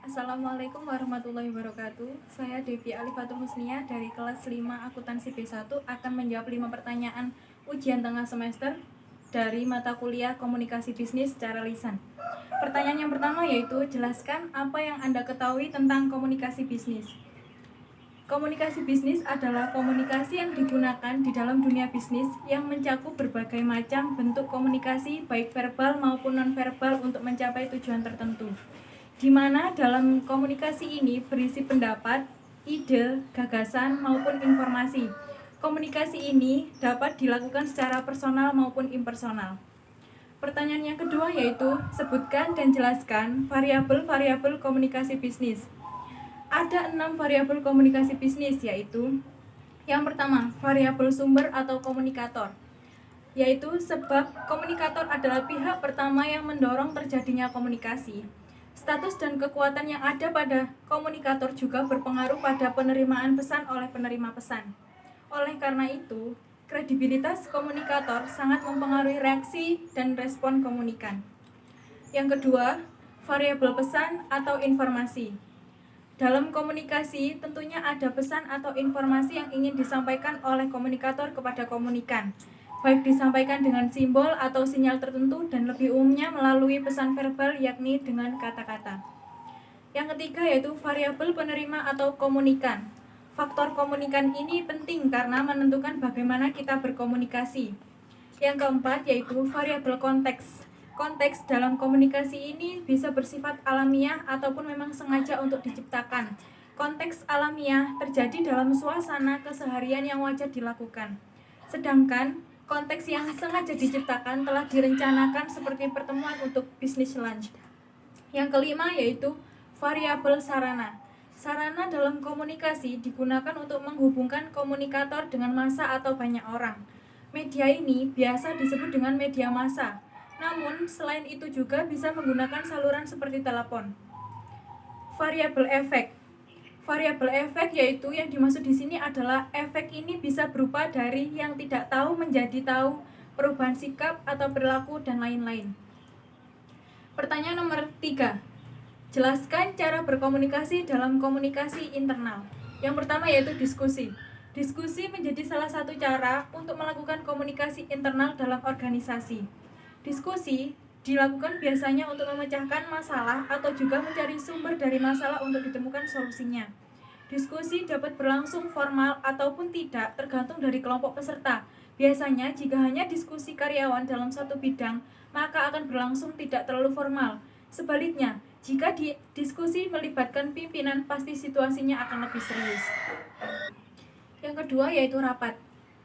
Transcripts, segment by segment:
Assalamualaikum warahmatullahi wabarakatuh. Saya Devi Alifatul Husnia dari kelas 5 Akuntansi B1 akan menjawab 5 pertanyaan ujian tengah semester dari mata kuliah Komunikasi Bisnis secara lisan. Pertanyaan yang pertama yaitu, jelaskan apa yang Anda ketahui tentang komunikasi bisnis. Komunikasi bisnis adalah komunikasi yang digunakan di dalam dunia bisnis yang mencakup berbagai macam bentuk komunikasi baik verbal maupun non-verbal untuk mencapai tujuan tertentu, di mana dalam komunikasi ini berisi pendapat, ide, gagasan, maupun informasi. Komunikasi ini dapat dilakukan secara personal maupun impersonal. Pertanyaan yang kedua yaitu, sebutkan dan jelaskan variabel-variabel komunikasi bisnis. Ada 6 variabel komunikasi bisnis, yaitu yang pertama, variabel sumber atau komunikator, yaitu sebab komunikator adalah pihak pertama yang mendorong terjadinya komunikasi. Status dan kekuatan yang ada pada komunikator juga berpengaruh pada penerimaan pesan oleh penerima pesan. Oleh karena itu, kredibilitas komunikator sangat mempengaruhi reaksi dan respon komunikan. Yang kedua, variabel pesan atau informasi. Dalam komunikasi, tentunya ada pesan atau informasi yang ingin disampaikan oleh komunikator kepada komunikan, baik disampaikan dengan simbol atau sinyal tertentu dan lebih umumnya melalui pesan verbal, yakni dengan kata-kata. Yang ketiga yaitu variabel penerima atau komunikan. Faktor komunikan ini penting karena menentukan bagaimana kita berkomunikasi. Yang keempat yaitu variabel konteks. Konteks dalam komunikasi ini bisa bersifat alamiah ataupun memang sengaja untuk diciptakan. Konteks alamiah terjadi dalam suasana keseharian yang wajar dilakukan. Sedangkan konteks yang sengaja diciptakan telah direncanakan seperti pertemuan untuk bisnis lunch. Yang kelima yaitu variabel sarana. Sarana dalam komunikasi digunakan untuk menghubungkan komunikator dengan massa atau banyak orang. Media ini biasa disebut dengan media massa. Namun, selain itu juga bisa menggunakan saluran seperti telepon. Variabel efek. Variabel efek yaitu yang dimaksud di sini adalah efek ini bisa berupa dari yang tidak tahu menjadi tahu, perubahan sikap atau perilaku dan lain-lain. Pertanyaan nomor 3. Jelaskan cara berkomunikasi dalam komunikasi internal. Yang pertama yaitu diskusi. Diskusi menjadi salah satu cara untuk melakukan komunikasi internal dalam organisasi. Diskusi dilakukan biasanya untuk memecahkan masalah atau juga mencari sumber dari masalah untuk ditemukan solusinya. Diskusi dapat berlangsung formal ataupun tidak, tergantung dari kelompok peserta. Biasanya, jika hanya diskusi karyawan dalam satu bidang, maka akan berlangsung tidak terlalu formal. Sebaliknya, jika diskusi melibatkan pimpinan, pasti situasinya akan lebih serius. Yang kedua yaitu rapat.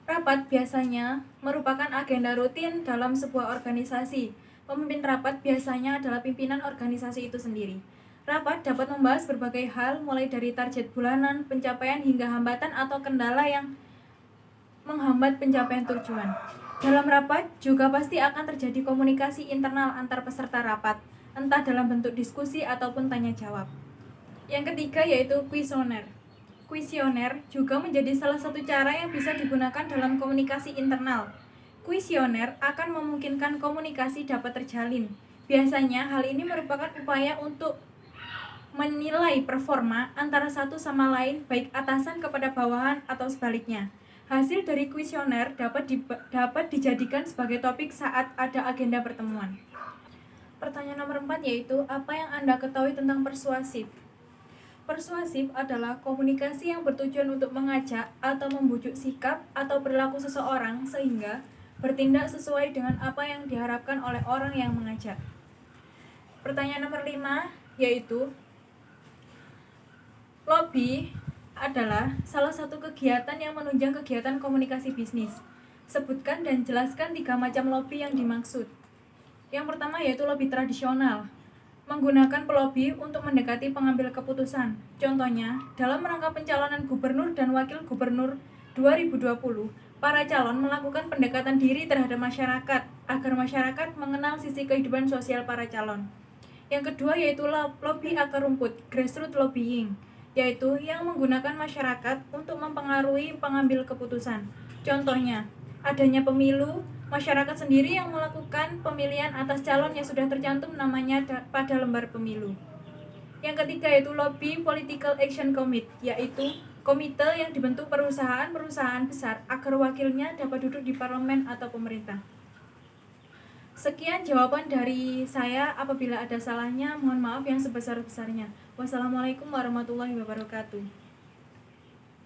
Rapat biasanya merupakan agenda rutin dalam sebuah organisasi. Pemimpin rapat biasanya adalah pimpinan organisasi itu sendiri. Rapat dapat membahas berbagai hal, mulai dari target bulanan, pencapaian, hingga hambatan atau kendala yang menghambat pencapaian tujuan. Dalam rapat juga pasti akan terjadi komunikasi internal antar peserta rapat, entah dalam bentuk diskusi ataupun tanya jawab. Yang ketiga yaitu kuesioner. Kuesioner juga menjadi salah satu cara yang bisa digunakan dalam komunikasi internal. Kuesioner akan memungkinkan komunikasi dapat terjalin. Biasanya hal ini merupakan upaya untuk menilai performa antara satu sama lain, baik atasan kepada bawahan atau sebaliknya. Hasil dari kuesioner dapat dijadikan sebagai topik saat ada agenda pertemuan. Pertanyaan nomor 4 yaitu, apa yang Anda ketahui tentang persuasif? Persuasif adalah komunikasi yang bertujuan untuk mengajak atau membujuk sikap atau perilaku seseorang sehingga bertindak sesuai dengan apa yang diharapkan oleh orang yang mengajak. Pertanyaan nomor 5 yaitu, lobby adalah salah satu kegiatan yang menunjang kegiatan komunikasi bisnis. Sebutkan dan jelaskan 3 macam lobby yang dimaksud. Yang pertama yaitu lobby tradisional, menggunakan pelobi untuk mendekati pengambil keputusan. Contohnya, dalam rangka pencalonan gubernur dan wakil gubernur 2020, para calon melakukan pendekatan diri terhadap masyarakat agar masyarakat mengenal sisi kehidupan sosial para calon. Yang kedua yaitu lobby akar rumput, grassroots lobbying, yaitu yang menggunakan masyarakat untuk mempengaruhi pengambil keputusan. Contohnya, adanya pemilu, masyarakat sendiri yang melakukan pemilihan atas calon yang sudah tercantum namanya pada lembar pemilu. Yang ketiga yaitu Lobby Political Action Committee, yaitu komite yang dibentuk perusahaan-perusahaan besar agar wakilnya dapat duduk di parlemen atau pemerintah. Sekian jawaban dari saya. Apabila ada salahnya, mohon maaf yang sebesar-besarnya. Wassalamualaikum warahmatullahi wabarakatuh.